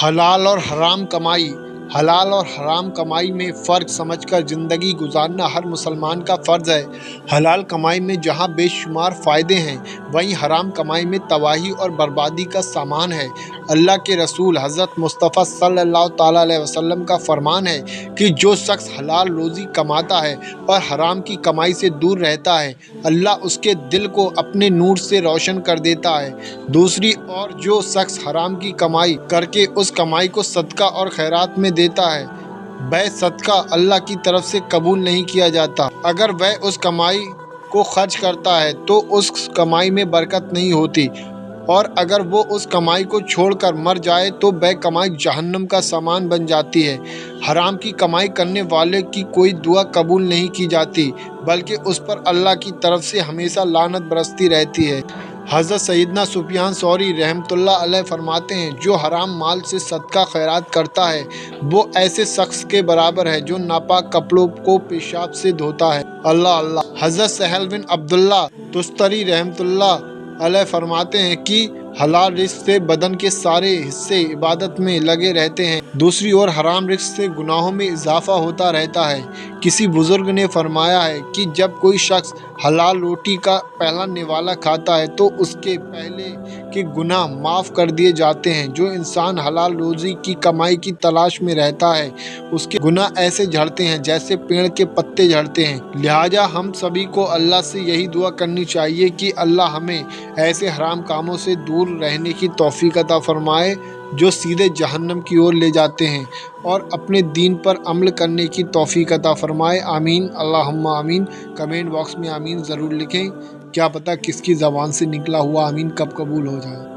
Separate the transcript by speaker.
Speaker 1: حلال اور حرام کمائی۔ حلال اور حرام کمائی میں فرق سمجھ کر زندگی گزارنا ہر مسلمان کا فرض ہے۔ حلال کمائی میں جہاں بے شمار فائدے ہیں، وہیں حرام کمائی میں تباہی اور بربادی کا سامان ہے۔ اللہ کے رسول حضرت مصطفیٰ صلی اللہ تعالیٰ علیہ وسلم کا فرمان ہے کہ جو شخص حلال روزی کماتا ہے اور حرام کی کمائی سے دور رہتا ہے، اللہ اس کے دل کو اپنے نور سے روشن کر دیتا ہے۔ دوسری اور جو شخص حرام کی کمائی کر کے اس کمائی کو صدقہ اور خیرات میں دیتا ہے، وہ صدقہ اللہ کی طرف سے قبول نہیں کیا جاتا۔ اگر وہ اس کمائی کو خرچ کرتا ہے تو اس کمائی میں برکت نہیں ہوتی، اور اگر وہ اس کمائی کو چھوڑ کر مر جائے تو وہ کمائی جہنم کا سامان بن جاتی ہے۔ حرام کی کمائی کرنے والے کی کوئی دعا قبول نہیں کی جاتی، بلکہ اس پر اللہ کی طرف سے ہمیشہ لعنت برستی رہتی ہے۔ حضرت سیدنا سفیان ثوری رحمۃ اللہ علیہ فرماتے ہیں، جو حرام مال سے صدقہ خیرات کرتا ہے وہ ایسے شخص کے برابر ہے جو ناپاک کپڑوں کو پیشاب سے دھوتا ہے۔ اللہ۔ حضرت سہل بن عبداللہ تستری رحمۃ اللہ علیہ فرماتے ہیں کہ حلال رزق سے بدن کے سارے حصے عبادت میں لگے رہتے ہیں، دوسری اور حرام رزق سے گناہوں میں اضافہ ہوتا رہتا ہے۔ کسی بزرگ نے فرمایا ہے کہ جب کوئی شخص حلال روٹی کا پہلا نوالا کھاتا ہے تو اس کے پہلے کے گناہ معاف کر دیے جاتے ہیں۔ جو انسان حلال روزی کی کمائی کی تلاش میں رہتا ہے، اس کے گناہ ایسے جھڑتے ہیں جیسے پیڑ کے پتے جھڑتے ہیں۔ لہٰذا ہم سبھی کو اللہ سے یہی دعا کرنی چاہیے کہ اللہ ہمیں ایسے حرام کاموں سے دور رہنے کی توفیق عطا فرمائے جو سیدھے جہنم کی اور لے جاتے ہیں، اور اپنے دین پر عمل کرنے کی توفیق عطا فرمائے۔ آمین، اللہم آمین۔ کمنٹ باکس میں آمین ضرور لکھیں، کیا پتہ کس کی زبان سے نکلا ہوا آمین کب قبول ہو جائے۔